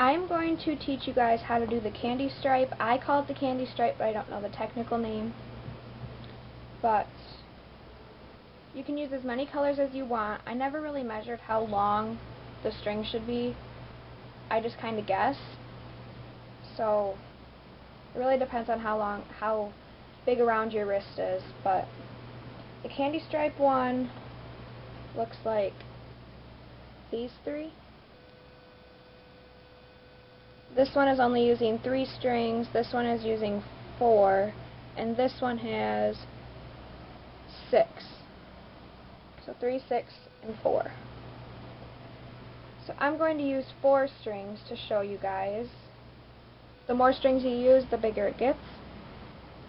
I'm going to teach you guys how to do the candy stripe. I call it the candy stripe, but I don't know the technical name. But you can use as many colors as you want. I never really measured how long the string should be. I just kind of guess. So it really depends on how big around your wrist is. But the candy stripe one looks like these three. This one is only using 3 strings, this one is using 4, and this one has 6. So 3, 6, and 4. So I'm going to use 4 strings to show you guys. The more strings you use, the bigger it gets.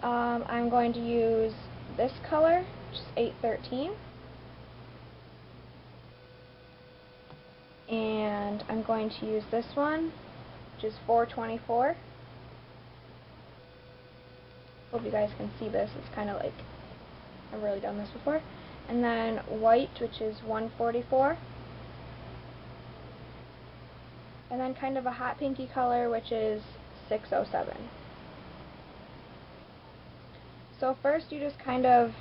I'm going to use this color, which is 813. And I'm going to use this one, which is 424. Hope you guys can see this. It's kind of like I've really done this before. And then white, which is 144. And then kind of a hot pinky color, which is 607. So first you just kind of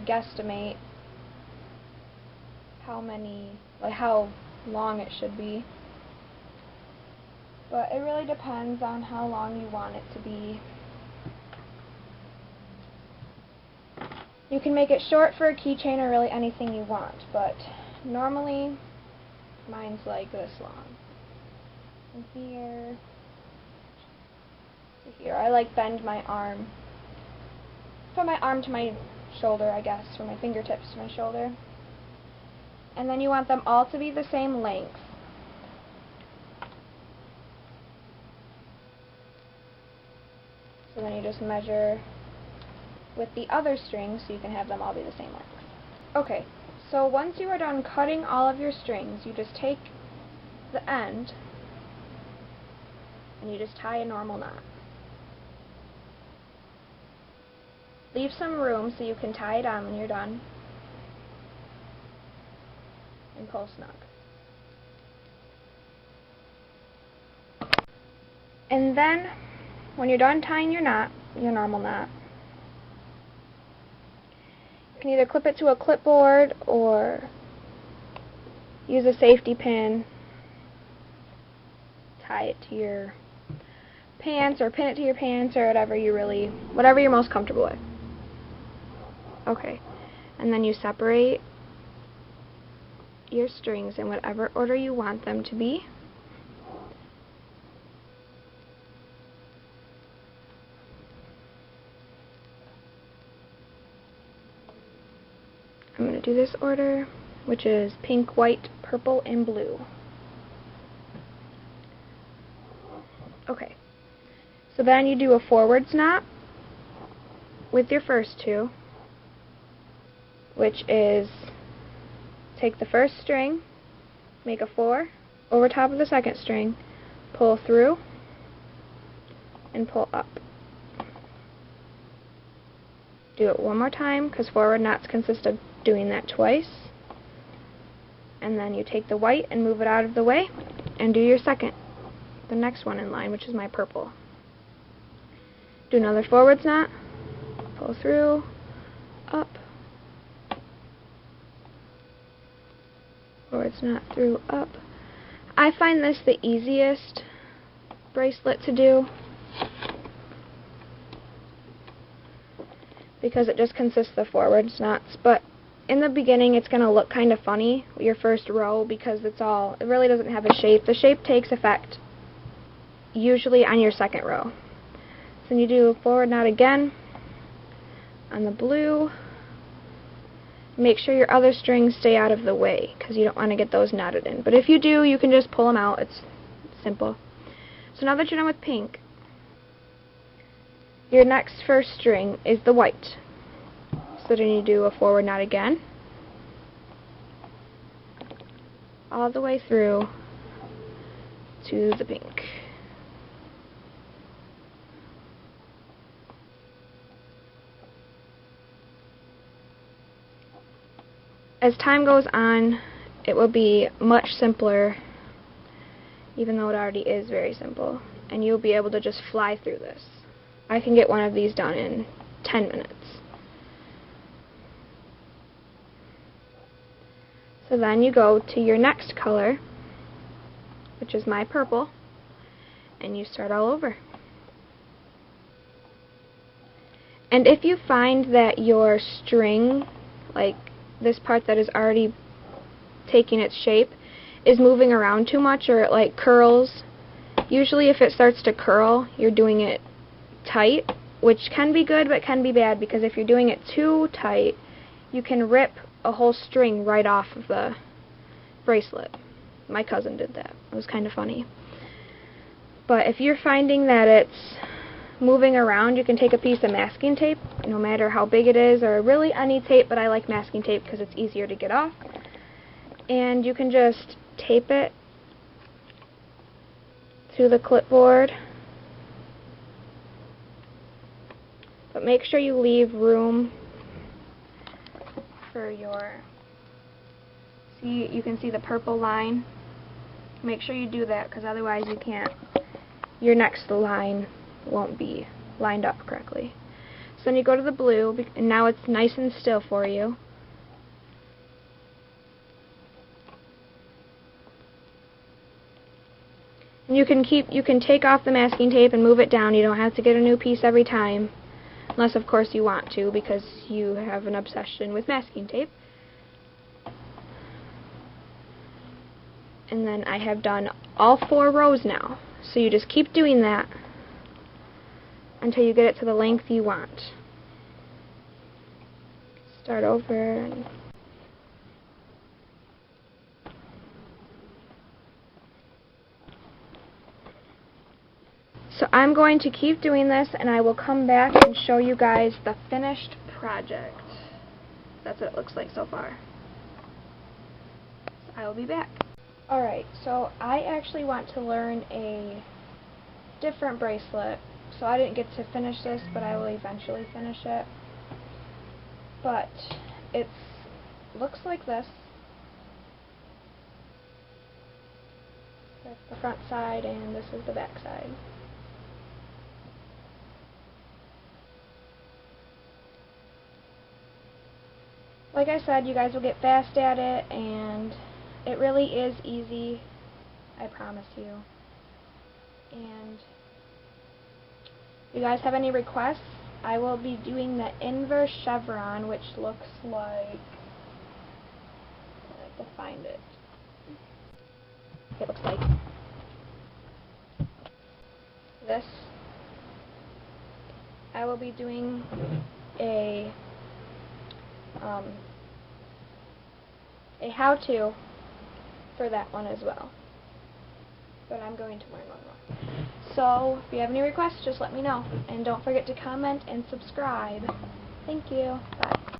guesstimate how long it should be. But it really depends on how long you want it to be. You can make it short for a keychain or really anything you want, but normally mine's like this long. And here to here. I like bend my arm. From my arm to my shoulder, I guess, from my fingertips to my shoulder. And then you want them all to be the same length. So then you just measure with the other strings so you can have them all be the same length. Okay, so once you are done cutting all of your strings, you just take the end and you just tie a normal knot. Leave some room so you can tie it on when you're done, and pull snug. And then when you're done tying your knot, your normal knot, you can either clip it to a clipboard or use a safety pin, tie it to your pants or pin it to your pants or whatever you're most comfortable with. Okay, and then you separate your strings in whatever order you want them to be. I'm going to do this order, which is pink, white, purple, and blue. Okay, so then you do a forwards knot with your first two, which is take the first string, make a 4 over top of the second string, pull through, and pull up. Do it one more time, because forward knots consist of doing that twice. And then you take the white and move it out of the way, and do your second, the next one in line, which is my purple. Do another forwards knot, pull through, up, forwards knot through, up. I find this the easiest bracelet to do because it just consists of forwards knots, but in the beginning it's going to look kind of funny, your first row, because it really doesn't have a shape. The shape takes effect usually on your second row. So then you do a forward knot again on the blue. Make sure your other strings stay out of the way because you don't want to get those knotted in. But if you do, you can just pull them out. It's simple. So now that you're done with pink, your next first string is the white. So then you do a forward knot again, all the way through to the pink. As time goes on, it will be much simpler. even though it already is very simple, and you'll be able to just fly through this. I can get one of these done in 10 minutes. So then you go to your next color, which is my purple, and you start all over. And if you find that your string, like this part that is already taking its shape, is moving around too much, or it like curls, usually if it starts to curl, you're doing it tight, which can be good but can be bad, because if you're doing it too tight, you can rip a whole string right off of the bracelet. My cousin did that. It was kind of funny. But if you're finding that it's moving around, you can take a piece of masking tape, no matter how big it is, or really any tape, but I like masking tape because it's easier to get off. And you can just tape it to the clipboard. But make sure you leave room for your, see, you can see the purple line. Make sure you do that, because otherwise you can't, your next line won't be lined up correctly. So then you go to the blue, and now it's nice and still for you. And you can take off the masking tape and move it down. You don't have to get a new piece every time, unless of course you want to, because you have an obsession with masking tape. And then I have done all 4 rows now. So you just keep doing that until you get it to the length you want. Start over. So I'm going to keep doing this, and I will come back and show you guys the finished project. That's what it looks like so far. So I will be back. Alright, so I actually want to learn a different bracelet. So I didn't get to finish this, but I will eventually finish it. But it looks like this. That's the front side, and this is the back side. Like I said, you guys will get fast at it, and it really is easy, I promise you. And if you guys have any requests, I will be doing the inverse chevron, which looks like, I have to find it. It looks like this. I will be doing a how-to for that one as well. But I'm going to learn one more. So, if you have any requests, just let me know. And don't forget to comment and subscribe. Thank you. Bye.